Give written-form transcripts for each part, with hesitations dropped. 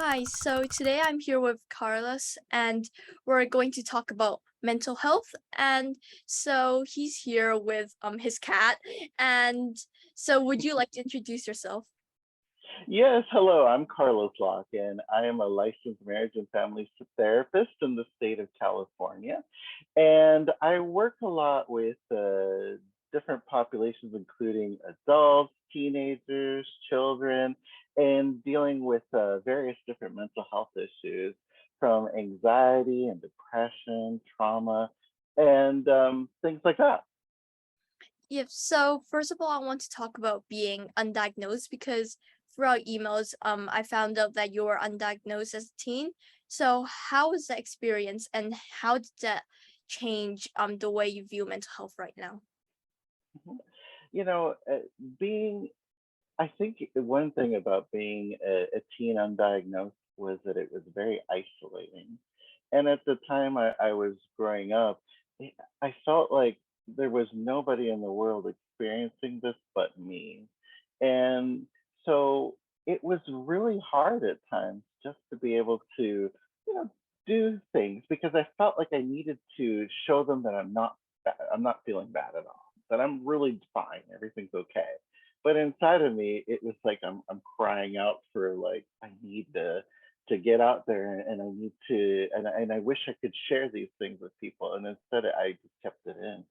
Hi, so today I'm here with Carlos and we're going to talk about mental health. And so he's here with his cat. And so would you like to introduce yourself? Yes, hello. I'm Carlos Laack, and I am a licensed marriage and family therapist in the state of California. And I work a lot with different populations, including adults, teenagers, children, and dealing with various different mental health issues from anxiety and depression, trauma, and things like that. Yep, so first of all, I want to talk about being undiagnosed because throughout emails, I found out that you were undiagnosed as a teen. So how was that experience and how did that change the way you view mental health right now? Mhm. You know, being I think one thing about being a teen undiagnosed was that it was very isolating. And at the time I was growing up, eh, I felt like there was nobody in the world experiencing this but me. And so it was really hard at times just to be able to, do things because I felt like I needed to show them that I'm not feeling bad at all, that I'm really fine, everything's okay. But inside of me, it was like I'm crying out for like I need to get out there and I need to and I wish I could share these things with people, and instead I just kept it in.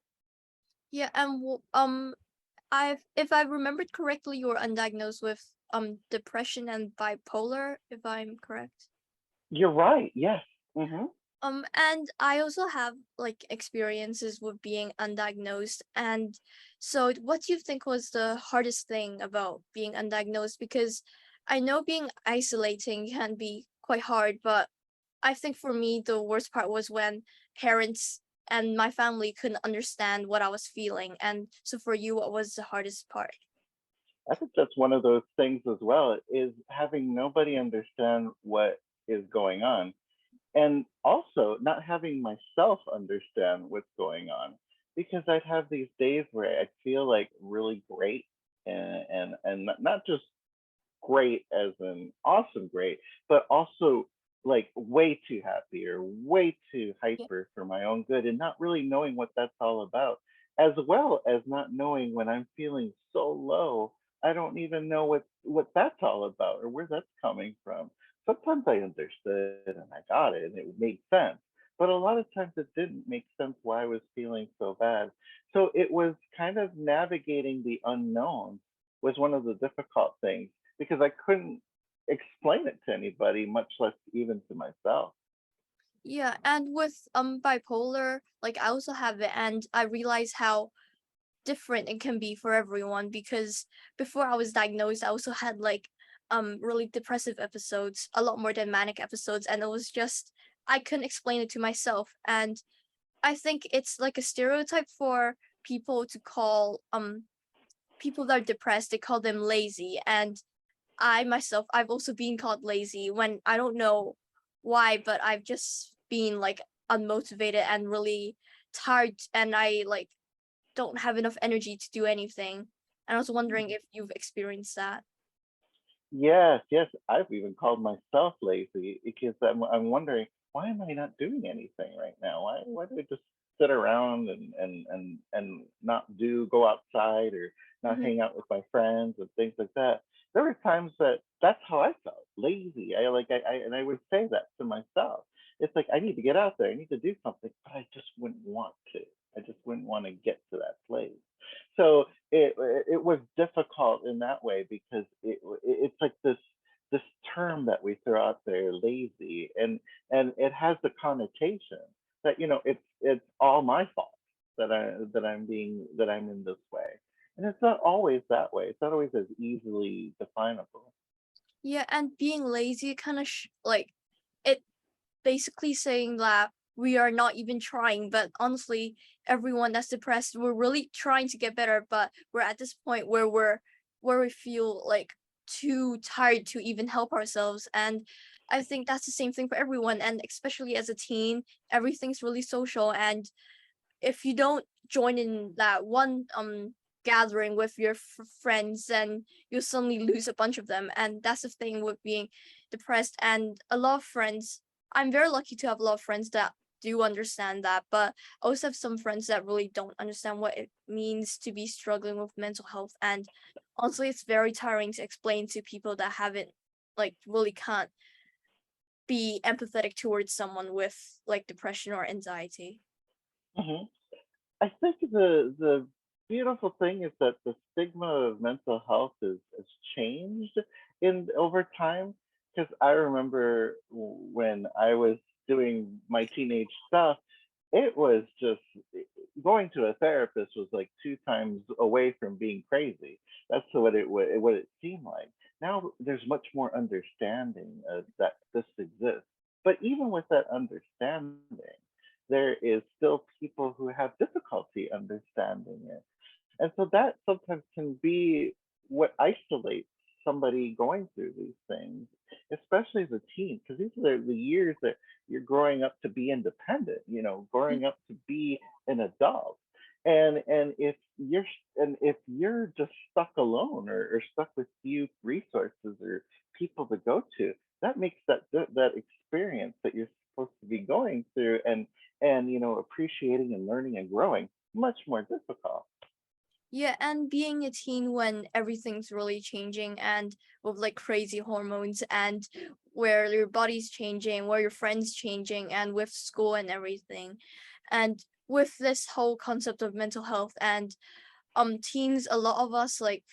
Yeah, and if I remembered correctly, you were undiagnosed with depression and bipolar, if I'm correct. You're right. Yes. Hmm. And I also have like experiences with being undiagnosed. And so what do you think was the hardest thing about being undiagnosed? Because I know being isolating can be quite hard, but I think for me the worst part was when parents and my family couldn't understand what I was feeling. And so for you, what was the hardest part? I think that's one of those things as well, is having nobody understand what is going on, and also not having myself understand what's going on, because I'd have these days where I'd feel like really great, and not just great as an awesome great, but also like way too happy or way too Yeah. hyper for my own good, and not really knowing what that's all about, as well as not knowing when I'm feeling so low. I don't even know what that's all about or where that's coming from. Sometimes I understood and I got it and it made sense, but a lot of times it didn't make sense why I was feeling so bad. So it was kind of navigating the unknown was one of the difficult things because I couldn't explain it to anybody, much less even to myself. Yeah, and with bipolar, like I also have it and I realize how different it can be for everyone because before I was diagnosed, I also had like really depressive episodes, a lot more than manic episodes, and it was just I couldn't explain it to myself. And I think it's like a stereotype for people to call people that are depressed, they call them lazy. And I myself, I've also been called lazy when I don't know why, but I've just been like unmotivated and really tired and I like don't have enough energy to do anything. And I was wondering if you've experienced that. Yes, yes, I've even called myself lazy because I'm wondering, why am I not doing anything right now? Why do I just sit around and not go outside or not Mhm. hang out with my friends and things like that? There were times that that's how I felt, lazy. I would say that to myself. It's like I need to get out there, I need to do something, but I just wouldn't want to. I just wouldn't want to get to that place. So it was difficult in that way because it's like this term that we throw out there, lazy, and it has the connotation that it's all my fault that I'm in this way, and it's not always that way. It's not always as easily definable. Yeah, and being lazy kind of like it basically saying that we are not even trying, but honestly, everyone that's depressed, we're really trying to get better, but we're at this point where we feel like too tired to even help ourselves. And I think that's the same thing for everyone. And especially as a teen, everything's really social. And if you don't join in that one gathering with your friends and you suddenly lose a bunch of them. And that's the thing with being depressed. And a lot of friends, I'm very lucky to have a lot of friends that do understand that, but I also have some friends that really don't understand what it means to be struggling with mental health. And honestly, it's very tiring to explain to people that haven't, like, really can't be empathetic towards someone with like depression or anxiety. Hmm. I think the beautiful thing is that the stigma of mental health is has changed in over time. Because I remember when I was doing my teenage stuff, it was just going to a therapist was like two times away from being crazy. That's what it seemed like. Now there's much more understanding that this exists. But even with that understanding, there is still people who have difficulty understanding it. And so that sometimes can be what isolates somebody going through these things, especially as a teen, because these are the years that you're growing up to be independent, growing up to be an adult. And if you're just stuck alone or stuck with few resources or people to go to, that makes that experience that you're supposed to be going through and appreciating and learning and growing much more difficult. Yeah, and being a teen when everything's really changing and with like crazy hormones and where your body's changing, where your friends changing and with school and everything. And with this whole concept of mental health and teens, a lot of us like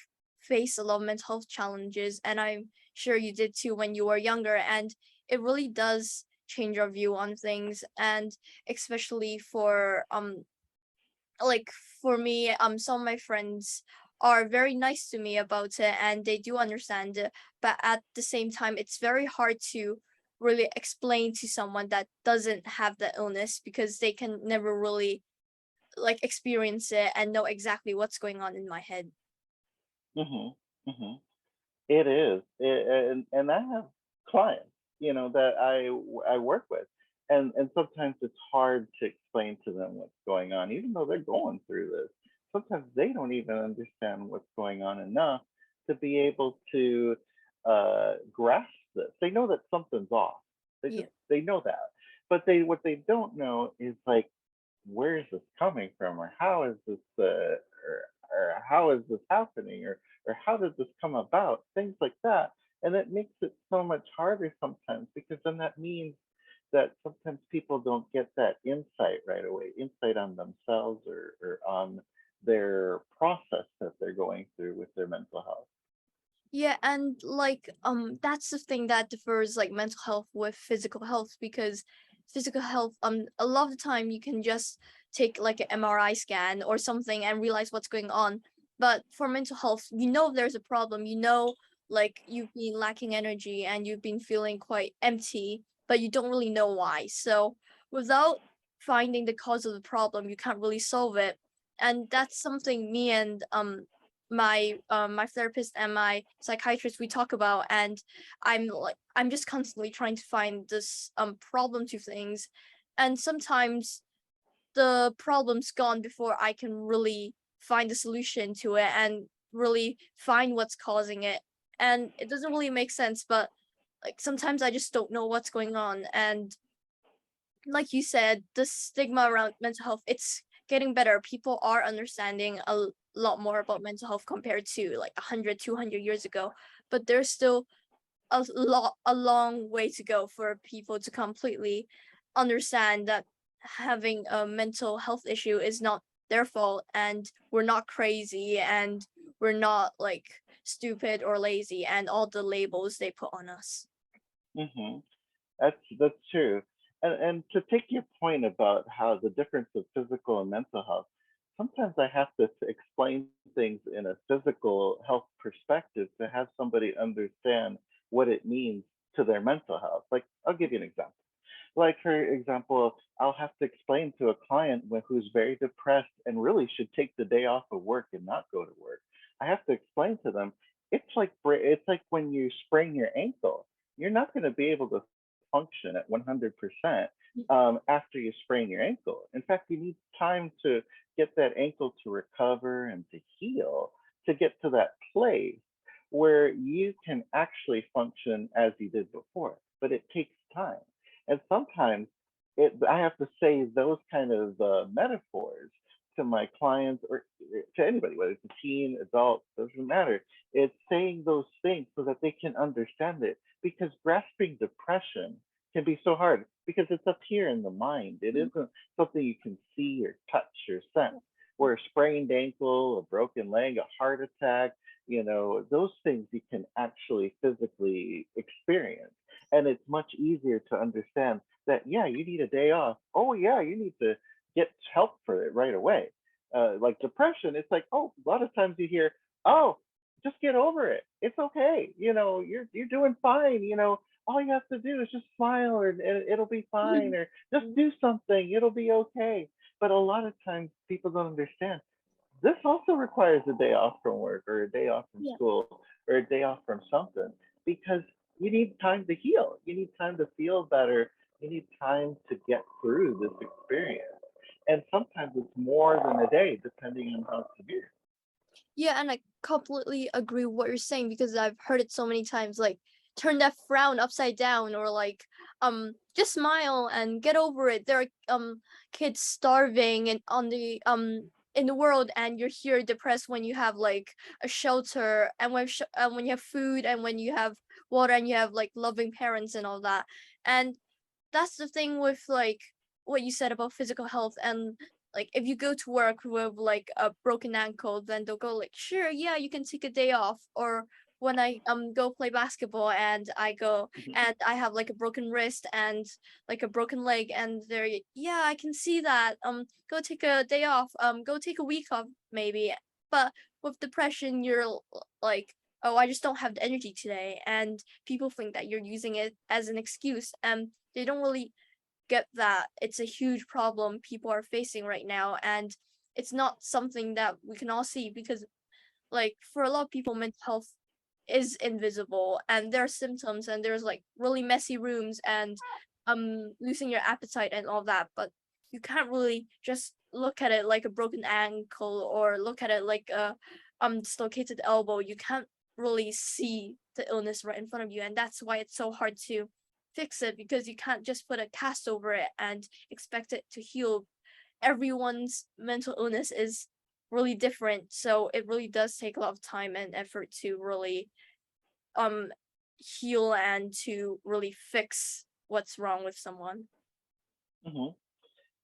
face a lot of mental health challenges, and I'm sure you did too when you were younger, and it really does change our view on things. And especially for like for me, some of my friends are very nice to me about it and they do understand it, but at the same time it's very hard to really explain to someone that doesn't have the illness because they can never really like experience it and know exactly what's going on in my head. Hmm. Hmm. It is, and I have clients, that I work with, and sometimes it's hard to explain to them what's going on, even though they're going through this. Sometimes they don't even understand what's going on enough to be able to grasp this. They know that something's off. Yeah. They know that, but they what they don't know is like where is this coming from, or how is this, or how is this happening, or how did this come about, things like that. And it makes it so much harder sometimes because then that means that sometimes people don't get that insight right away, insight on themselves or on their process that they're going through with their mental health. Yeah, and like that's the thing that differs like mental health with physical health because physical health a lot of the time you can just take like an MRI scan or something and realize what's going on. But for mental health, you know there's a problem, you know like you've been lacking energy and you've been feeling quite empty, but you don't really know why. So without finding the cause of the problem, you can't really solve it. And that's something me and my therapist and my psychiatrist we talk about, and I'm just constantly trying to find this problem to things, and sometimes the problem's gone before I can really find a solution to it and really find what's causing it. And it doesn't really make sense, but like sometimes I just don't know what's going on. And like you said, the stigma around mental health, it's getting better. People are understanding lot more about mental health compared to like 100, 200 years ago. But there's still a long way to go for people to completely understand that having a mental health issue is not their fault and we're not crazy and we're not like stupid or lazy and all the labels they put on us. Hmm. That's true. And to take your point about how the difference of physical and mental health, sometimes I have to explain things in a physical health perspective to have somebody understand what it means to their mental health. Like I'll give you an example. Like for example, I'll have to explain to a client who's very depressed and really should take the day off of work and not go to work. I have to explain to them it's like when you sprain your ankle, you're not going to be able to function at 100% Mm. after you sprain your ankle. In fact, you need time to get that ankle to recover and to heal to get to that place where you can actually function as you did before. But it takes time. And sometimes I have to say those kind of metaphors to my clients or to anybody, whether it's a teen, adult, doesn't matter. It's saying those things so that they can understand it because grasping depression can be so hard because it's up here in the mind. It Mm. isn't something you can see or touch or sense. Where a sprained ankle, a broken leg, a heart attack, those things you can actually physically experience. And it's much easier to understand that, yeah, you need a day off. Oh, yeah, you need to get help for it right away. Like depression, it's like, oh, a lot of times you hear, oh, just get over it. It's okay. You're doing fine. All you have to do is just smile, or it'll be fine, or just Mm. do something. It'll be okay. But a lot of times people don't understand. This also requires a day off from work, or a day off from Yeah. school, or a day off from something, because you need time to heal. You need time to feel better. You need time to get through this experience. And sometimes it's more than a day, depending on how severe. Yeah, and I completely agree with what you're saying because I've heard it so many times, like turn that frown upside down or like just smile and get over it. There are kids starving and on the in the world and you're here depressed when you have like a shelter and when you have food and when you have water and you have like loving parents and all that. And that's the thing with like what you said about physical health and like if you go to work with like a broken ankle then they'll go like sure yeah you can take a day off or when I go play basketball and I go Mhm. and I have like a broken wrist and like a broken leg and they're yeah I can see that go take a day off go take a week off maybe but with depression like oh I just don't have the energy today and people think that you're using it as an excuse and they don't really get that it's a huge problem people are facing right now and it's not something that we can all see because like for a lot of people mental health is invisible and there are symptoms and there's like really messy rooms and losing your appetite and all that but you can't really just look at it like a broken ankle or look at it like a dislocated elbow you can't really see the illness right in front of you and that's why it's so hard to fix it because you can't just put a cast over it and expect it to heal everyone's mental illness is really different. So it really does take a lot of time and effort to really um heal and to really fix what's wrong with someone. Mhm.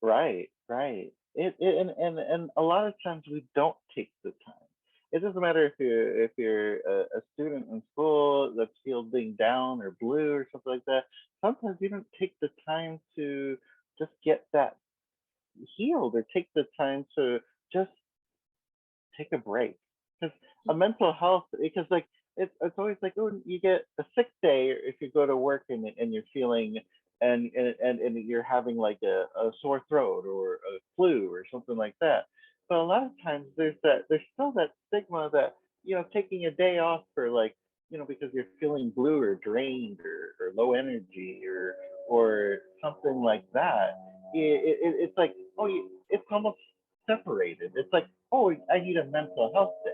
Right, right. And a lot of times we don't take the time. It doesn't matter if you're a student in school that's feeling down or blue or something like that. Sometimes you don't take the time to just get that healed or take the time to just take a break because a mental health because like it's always like oh you get a sick day if you go to work and you're feeling and you're having like a sore throat or a flu or something like that but a lot of times there's still that stigma that taking a day off for like because you're feeling blue or drained or low energy or something like that it's like oh it's almost separated. It's like, oh, I need a mental health day.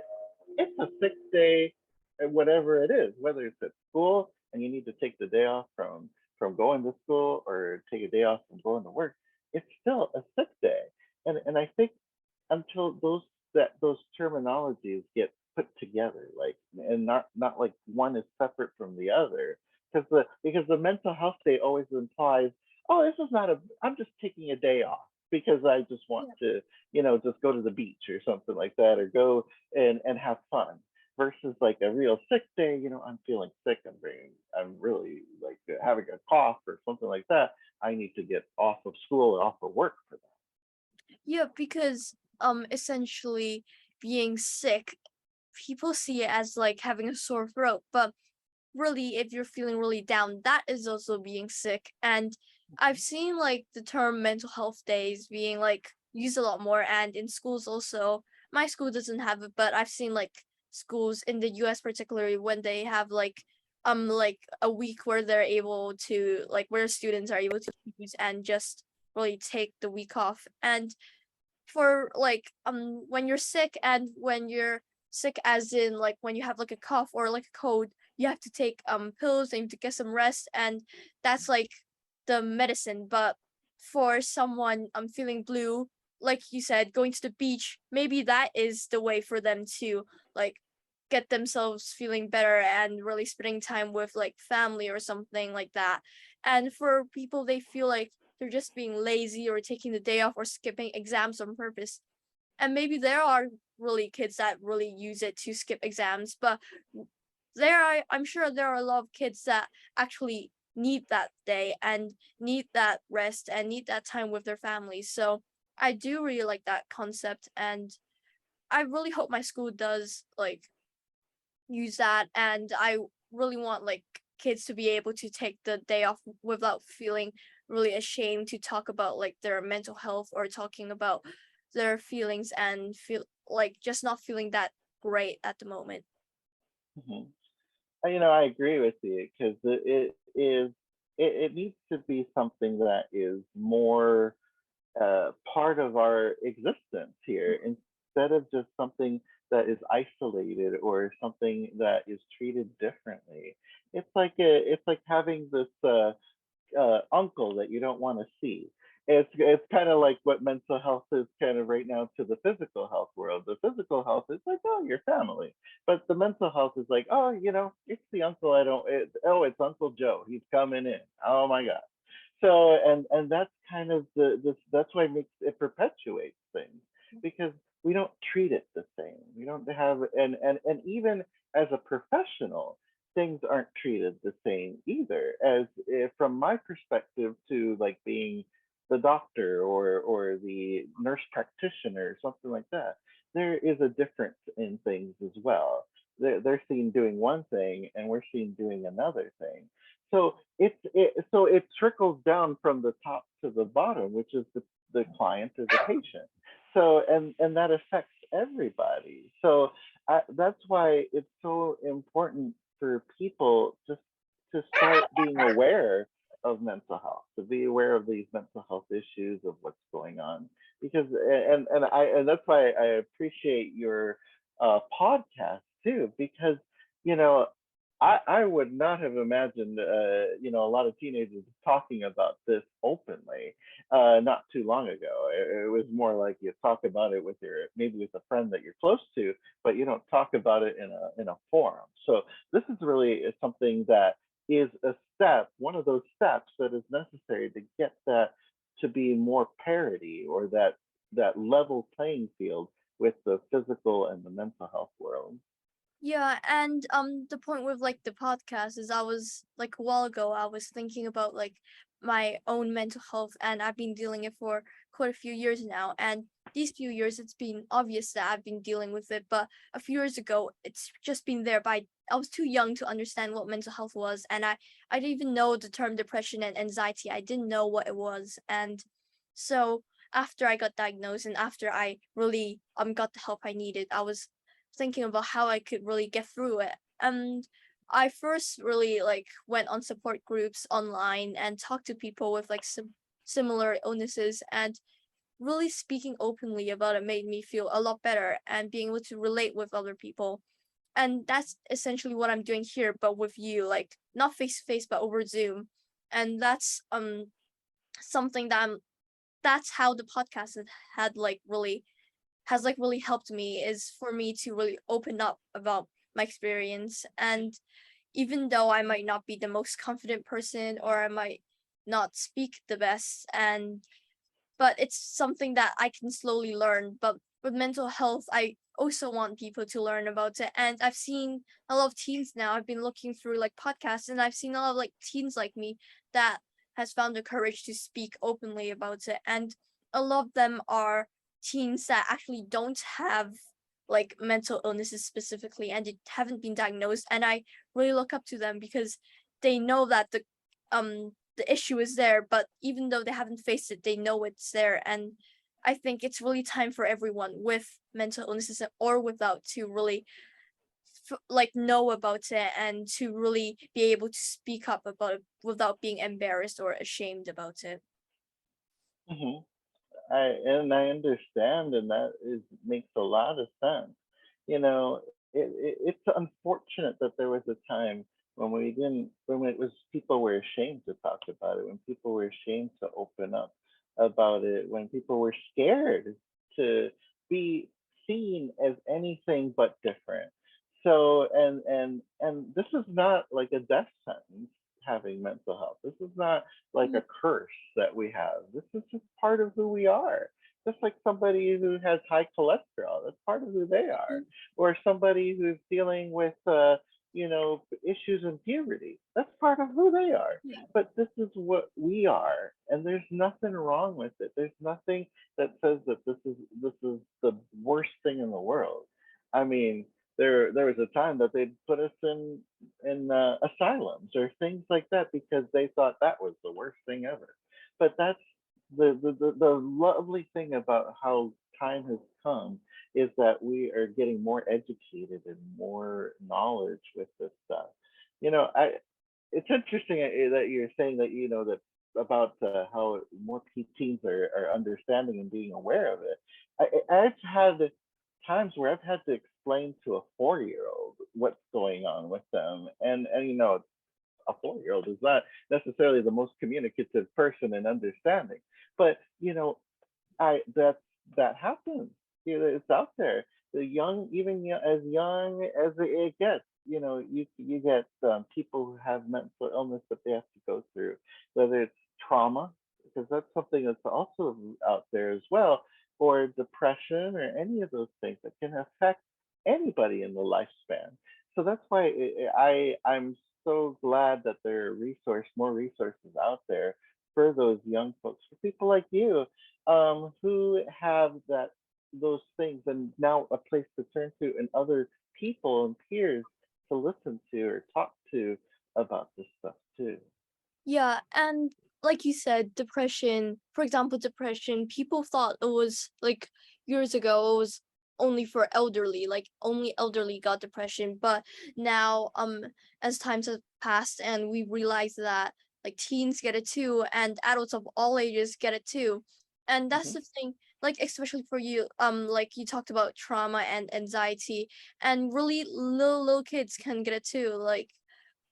It's a sick day, whatever it is, whether it's at school and you need to take the day off from going to school or take a day off from going to work. It's still a sick day, and I think until those terminologies get put together, like and not like one is separate from the other, because the mental health day always implies, oh, this is not a, I'm just taking a day off because I just want Yeah. to just go to the beach or something like that, or go and have fun. Versus like a real sick day, I'm feeling sick. I'm really like having a cough or something like that. I need to get off of school or off of work for that. Yeah, because essentially being sick, people see it as like having a sore throat, but really if you're feeling really down, that is also being sick. And I've seen like the term mental health days being like used a lot more and in schools also. My school doesn't have it, but I've seen like schools in the US particularly when they have like like a week where they're able to like where students are able to use and just really take the week off. And for like when you're sick, and when you're sick as in like when you have like a cough or like a cold, you have to take pills and to get some rest, and that's like the medicine. But for someone feeling blue, like you said, going to the beach, maybe that is the way for them to like get themselves feeling better and really spending time with like family or something like that. And for people, they feel like they're just being lazy or taking the day off or skipping exams on purpose. And maybe there are really kids that really use it to skip exams, but I'm sure there are a lot of kids that actually need that day and need that rest and need that time with their families. So I do really like that concept, and I really hope my school does like use that. And I really want like kids to be able to take the day off without feeling really ashamed to talk about like their mental health or talking about their feelings, and feel like just not feeling that great at the moment. Mhm. I agree with you because it needs to be something that is more part of our existence here instead of just something that is isolated or something that is treated differently. It's like having this uncle that you don't want to see. It's kind of like what mental health is kind of right now to the physical health world. The physical health is like, oh, your family, but the mental health is like, oh, it's the uncle I don't. Oh, it's Uncle Joe. He's coming in. Oh my God. So and that's kind of that's why it perpetuates things because we don't treat it the same. We don't have and even as a professional, things aren't treated the same either. As if, from my perspective, to like being the doctor or the nurse practitioner or something like that, there is a difference in things as well. They're seen doing one thing and we're seen doing another thing. So it trickles down from the top to the bottom, which is the client or the patient. So and that affects everybody. So that's why it's so important for people just to start being aware of mental health, to be aware of these mental health issues of what's going on. Because and that's why I appreciate your podcast too, because you know I would not have imagined a lot of teenagers talking about this openly not too long ago. It was more like you talk about it with maybe with a friend that you're close to, but you don't talk about it in a forum. So this is really something that is a step, one of those steps that is necessary to get that to be more parity, or that level playing field with the physical and the mental health world. Yeah, and the point with like the podcast is I was like a while ago I was thinking about like my own mental health, and I've been dealing it for quite a few years now. And these few years it's been obvious that I've been dealing with it, but a few years ago it's just been there. But I was too young to understand what mental health was, and I didn't even know the term depression and anxiety. I didn't know what it was. And so after I got diagnosed and after I really got the help I needed, I was thinking about how I could really get through it. And I first really like went on support groups online and talked to people with like similar illnesses, and really speaking openly about it made me feel a lot better and being able to relate with other people. And that's essentially what I'm doing here, but with you, like not face to face but over Zoom. And that's something that's how the podcast had like really has like really helped me, is for me to really open up about my experience. And even though I might not be the most confident person, or I might not speak the best, and but it's something that I can slowly learn. But with mental health, I also want people to learn about it. And I've seen a lot of teens now. I've been looking through like podcasts, and I've seen a lot of like teens like me that has found the courage to speak openly about it. And a lot of them are teens that actually don't have like mental illnesses specifically, and it haven't been diagnosed. And I really look up to them because they know that the issue is there, but even though they haven't faced it, they know it's there. And I think it's really time for everyone with mental illnesses or without to really like know about it and to really be able to speak up about it without being embarrassed or ashamed about it. Hmm. I understand, and that is makes a lot of sense. You know, it's unfortunate that there was a time when we didn't, when it was people were ashamed to talk about it, when people were ashamed to open up about it, when people were scared to be seen as anything but different. So, and this is not like a death sentence having mental health. This is not like Mhm. a curse that we have. This is just part of who we are. Just like somebody who has high cholesterol, that's part of who they are. Or somebody who's dealing with, issues in puberty, that's part of who they are. Yeah. But this is what we are, and there's nothing wrong with it. There's nothing that says that this is the worst thing in the world. I mean, there was a time that they'd put us in asylums or things like that because they thought that was the worst thing ever. But that's the lovely thing about how time has come is that we are getting more educated and more knowledge with this stuff. I it's interesting that you're saying that that about how more teens are understanding and being aware of it. I've had times where I've had to explain to a 4-year old what's going on with them, and a 4-year old is not necessarily the most communicative person in understanding, but I that happens. It's out there. The young, even as young as it gets, you get people who have mental illness that they have to go through, whether it's trauma, because that's something that's also out there as well, or depression, or any of those things that can affect anybody in the lifespan. So that's why I'm so glad that there are more resources out there for those young folks, for people like you, who have those things, and now a place to turn to, and other people and peers to listen to or talk to about this stuff too. Yeah, and like you said, depression, for example, depression, people thought it was like years ago it was only for elderly, like only elderly got depression, but now as times have passed and we realize that like teens get it too and adults of all ages get it too. And that's Hmm. the thing, like especially for you, like you talked about trauma and anxiety, and really little kids can get it too. Like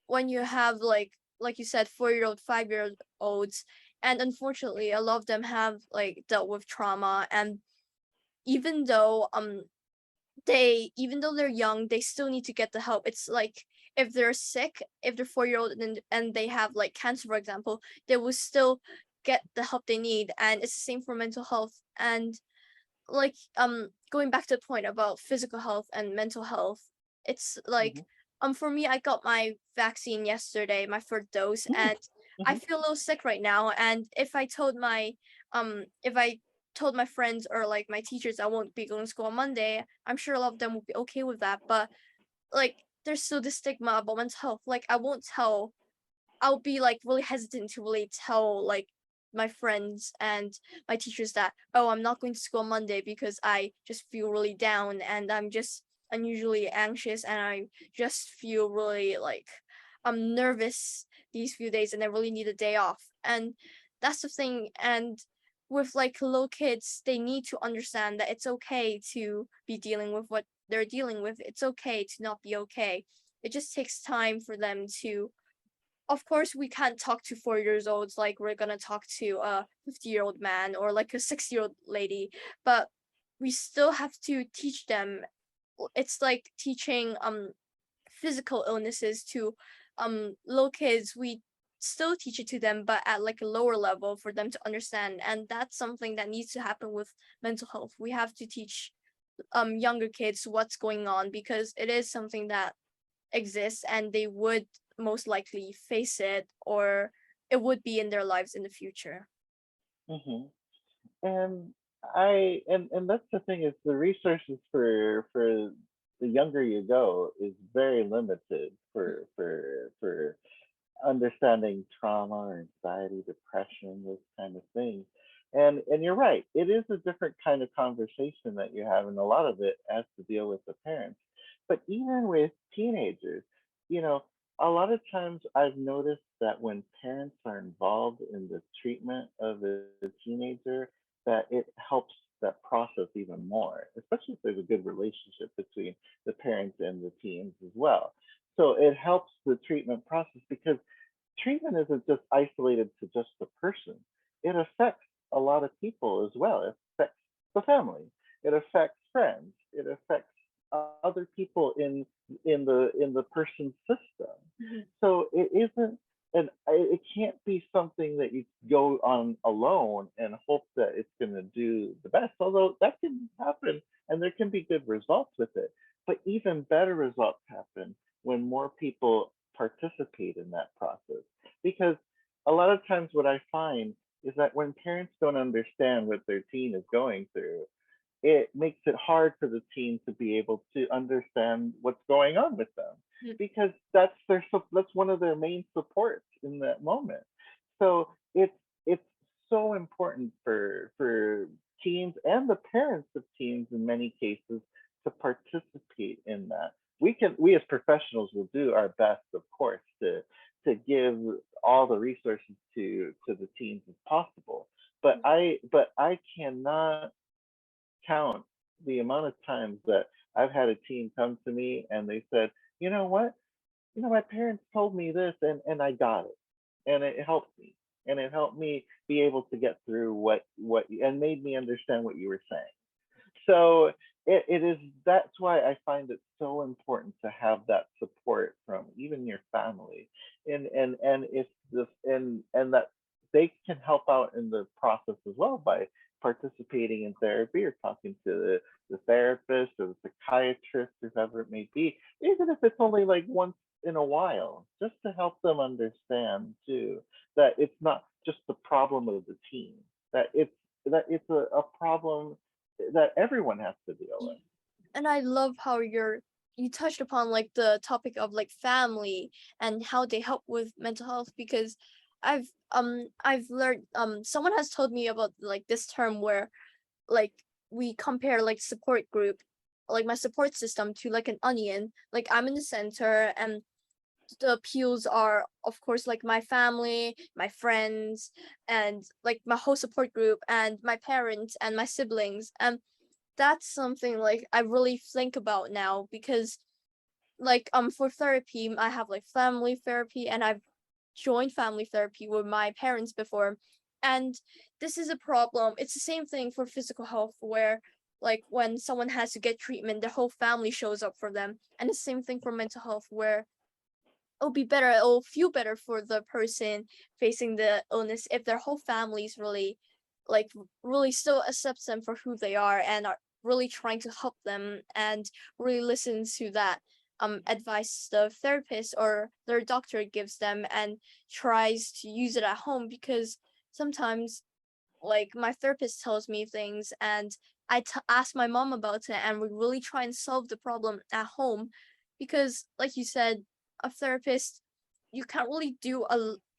when you have like you said 4-year old 5-year olds, and unfortunately a lot of them have like dealt with trauma, and even though even though they're young they still need to get the help. It's like if they're sick, if they're 4-year old and they have like cancer for example, they will still get the help they need, and it's the same for mental health. And like going back to the point about physical health and mental health, it's like Hmm. for me I got my vaccine yesterday, my first dose, and I Hmm. feel a little sick right now. And if I told my friends or like my teachers I won't be going to school on Monday, I'm sure a lot of them will be okay with that. But like there's still the stigma about mental health. Like I'll be like really hesitant to really tell like my friends and my teachers that, oh, I'm not going to school on Monday because I just feel really down and I'm just unusually anxious and I just feel really like I'm nervous these few days and I really need a day off. And that's the thing. And with like little kids, they need to understand that it's okay to be dealing with what they're dealing with. It's okay to not be okay. It just takes time for them to, of course we can't talk to 4 years olds like we're gonna talk to a 50-year-old man or like a 60-year-old lady, but we still have to teach them. It's like teaching physical illnesses to little kids. We still teach it to them but at like a lower level for them to understand, and that's something that needs to happen with mental health. We have to teach younger kids what's going on because it is something that exists and they would most likely face it, or it would be in their lives in the future. Hmm. And and that's the thing, is the resources for the younger you go is very limited for understanding trauma or anxiety, depression, those kind of things. And you're right, it is a different kind of conversation that you have, and a lot of it has to deal with the parents. But even with teenagers, you know, a lot of times I've noticed that when parents are involved in the treatment of a teenager, that it helps that process even more, especially if there's a good relationship between the parents and the teens as well. So it helps the treatment process because treatment isn't just isolated to just the person. It affects a lot of people as well. It affects the family. It affects friends. It affects other people in the person's system. Mhm. So it isn't, and it can't be something that you go on alone and hope that it's going to do the best. Although that can happen, and there can be good results with it. But even better results happen when more people participate in that process. Because a lot of times, what I find is that when parents don't understand what their teen is going through, it makes it hard for the teen to be able to understand what's going on with them Mm. because that's one of their main supports in that moment. So it's so important for teens and the parents of teens in many cases to participate in that. We as professionals will do our best, of course, to give all the resources to the teens as possible. But Mm. I cannot count the amount of times that I've had a teen come to me and they said, you know what? My parents told me this and I got it. And it helped me. And it helped me be able to get through what and made me understand what you were saying. So it is that's why I find it so important to have that support from even your family and if this and that they can help out in the process as well by participating in therapy or talking to the therapist or the psychiatrist or whoever it may be, even if it's only like once in a while, just to help them understand too that it's not just the problem of the teen, that it's a problem that everyone has to deal Yeah. with. And I love how you touched upon like the topic of like family and how they help with mental health because I've learned someone has told me about like this term where like we compare like support group, like my support system to like an onion. Like I'm in the center and the peels are of course like my family, my friends, and like my whole support group and my parents and my siblings. And that's something like I really think about now because like for therapy I have like family therapy and I've joined family therapy with my parents before. And this is a problem. It's the same thing for physical health where like when someone has to get treatment, their whole family shows up for them. And the same thing for mental health where it'll be better, it'll feel better for the person facing the illness if their whole family's really like really still accepts them for who they are and are really trying to help them and really listen to that advice the therapist or their doctor gives them and tries to use it at home because sometimes like my therapist tells me things and ask my mom about it and we really try and solve the problem at home because like you said a therapist you can't really do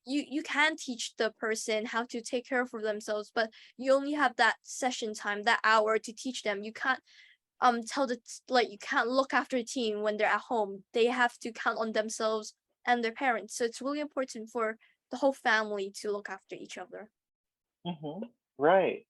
you can teach the person how to take care for themselves but you only have that session time that hour to teach them. You can't tell like you can't look after a teen when they're at home. They have to count on themselves and their parents, so it's really important for the whole family to look after each other. Right.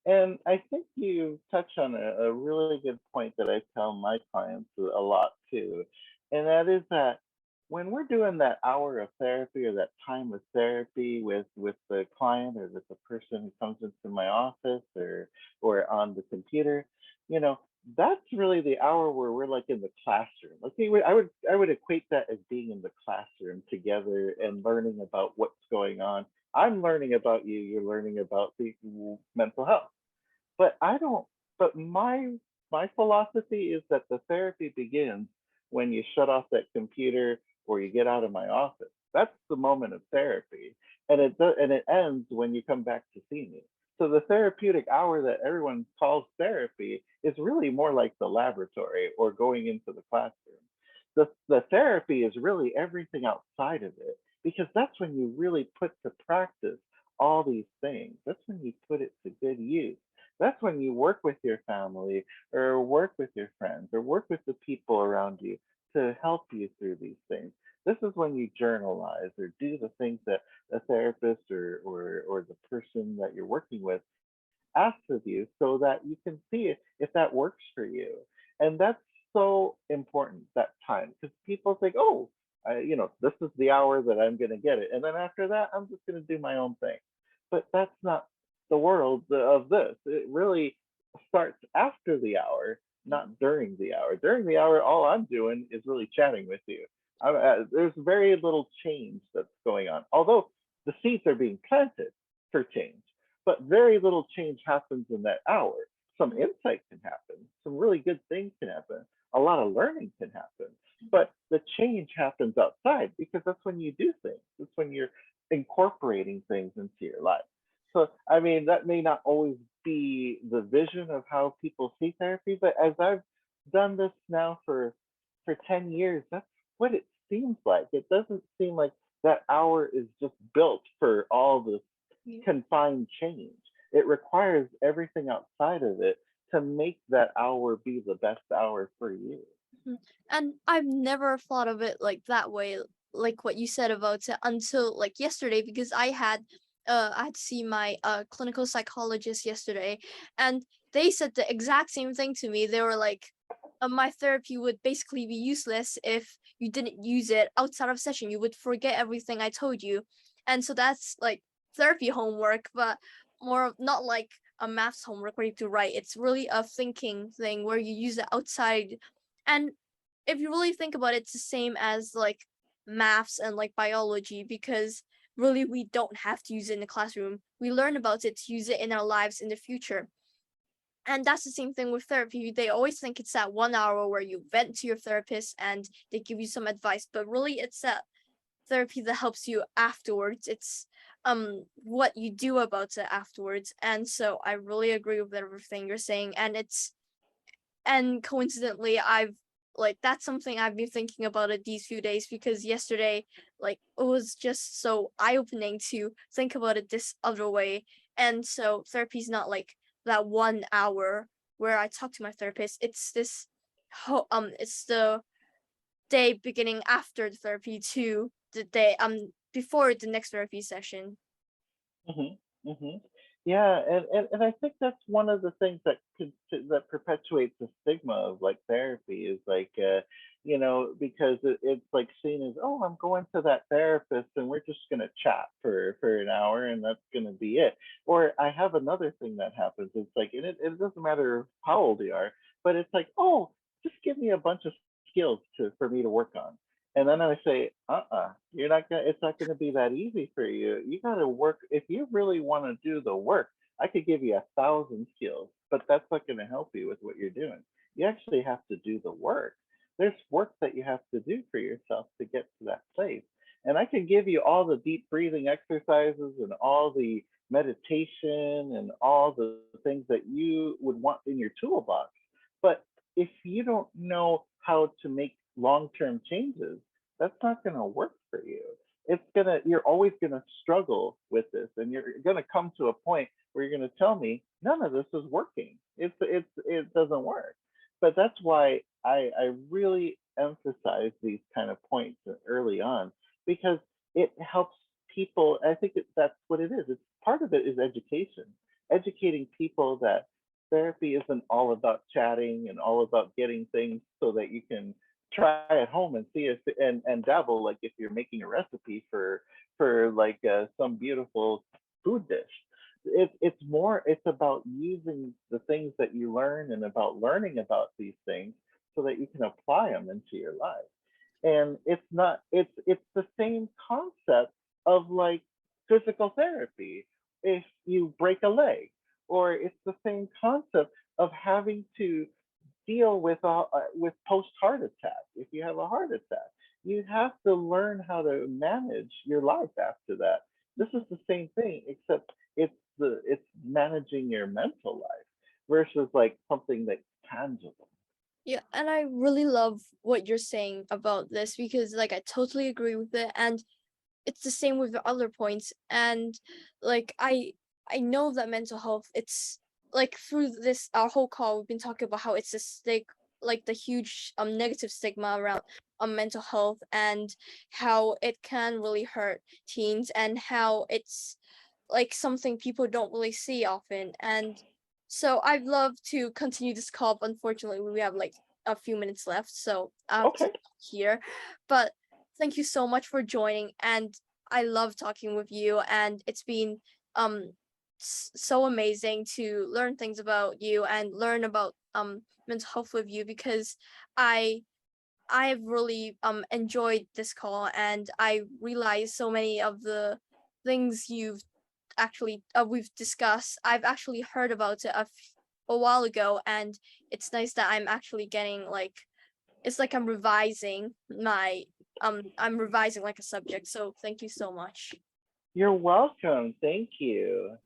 And I think you touch on a really good point that I tell my clients a lot too. And that is that when we're doing that hour of therapy or that time of therapy with the client or with the person who comes into my office or on the computer, you know, that's really the hour where we're like in the classroom. Okay, I would equate that as being in the classroom together and learning about what's going on. I'm learning about you, you're learning about the mental health. But I don't, but my philosophy is that the therapy begins when you shut off that computer or you get out of my office. That's the moment of therapy. And it ends when you come back to see me. So the therapeutic hour that everyone calls therapy is really more like the laboratory or going into the classroom. The therapy is really everything outside of it because that's when you really put to practice all these things. That's when you put it to good use. That's when you work with your family or work with your friends or work with the people around you to help you through these things. This is when you journalize or do the things that a therapist or the person that you're working with asks of you so that you can see if that works for you. And that's so important, that time, because people think, oh, this is the hour that I'm going to get it. And then after that, I'm just going to do my own thing. But that's not the world of this. It really starts after the hour, not during the hour. During the hour, all I'm doing is really chatting with you. There's very little change that's going on, although the seeds are being planted for change, but very little change happens in that hour. Some insight can happen, some really good things can happen, a lot of learning can happen, but the change happens outside because that's when you do things. It's when you're incorporating things into your life. So, I mean, that may not always be the vision of how people see therapy, but as I've done this now for 10 years, that's what it seems like. It doesn't seem like that hour is just built for all this Yeah. confined change. It requires everything outside of it to make that hour be the best hour for you. Mhm. And I've never thought of it like that way, like what you said about it until like yesterday, because I had to see my clinical psychologist yesterday, and they said the exact same thing to me. They were like, my therapy would basically be useless if you didn't use it outside of session. You would forget everything I told you. And so that's like therapy homework, but not like a maths homework where you have to write. It's really a thinking thing where you use it outside. And if you really think about it, it's the same as like maths and like biology, because really we don't have to use it in the classroom. We learn about it to use it in our lives in the future. And that's the same thing with therapy. They always think it's that 1 hour where you vent to your therapist and they give you some advice, but really it's that therapy that helps you afterwards. It's what you do about it afterwards. And so I really agree with everything you're saying. And coincidentally, I've like that's something I've been thinking about it these few days, because yesterday like it was just so eye-opening to think about it this other way. And so therapy's not like that 1 hour where I talk to my therapist. It's this it's the day beginning after the therapy to the day before the next therapy session. Hmm. Hmm. Yeah, and I think that's one of the things that perpetuates the stigma of like therapy is like because it's like seen as, oh, I'm going to that therapist and we're just gonna chat for an hour and that's gonna be it. Or I have another thing that happens. It's like, and it doesn't matter how old you are, but it's like, oh, just give me a bunch of skills for me to work on. And then I say, you're not gonna. It's not gonna be that easy for you. You gotta work. If you really want to do the work, I could give you 1,000 skills, but that's not gonna help you with what you're doing. You actually have to do the work. There's work that you have to do for yourself to get to that place. And I can give you all the deep breathing exercises and all the meditation and all the things that you would want in your toolbox. But if you don't know how to make long-term changes, that's not going to work for you. You're always going to struggle with this, and you're going to come to a point where you're going to tell me none of this is working. It doesn't work. But that's why I really emphasize these kind of points early on, because it helps people. I think that's what it is. It's part of it is education, educating people that therapy isn't all about chatting and all about getting things so that you can try at home and see if and dabble, like if you're making a recipe for like some beautiful food dish. It's about using the things that you learn and about learning about these things so that you can apply them into your life. And it's the same concept of like physical therapy if you break a leg, or it's the same concept of having to deal with post heart attack. If you have a heart attack, you have to learn how to manage your life after that. This is the same thing, except it's managing your mental life versus like something that's tangible. Yeah, and I really love what you're saying about this, because like I totally agree with it, and it's the same with the other points. And like I know that mental health, like through this our whole call we've been talking about how it's a like the huge negative stigma around mental health, and how it can really hurt teens, and how it's like something people don't really see often. And so I'd love to continue this call, but unfortunately we have like a few minutes left, so I have to Okay. stop here. But thank you so much for joining, and I love talking with you, and it's been um so amazing to learn things about you and learn about mental health with you, because I I've really enjoyed this call, and I realized so many of the things you've actually we've discussed. I've actually heard about it a while ago, and it's nice that I'm actually getting like, it's like I'm revising like a subject. So thank you so much. You're welcome. Thank you.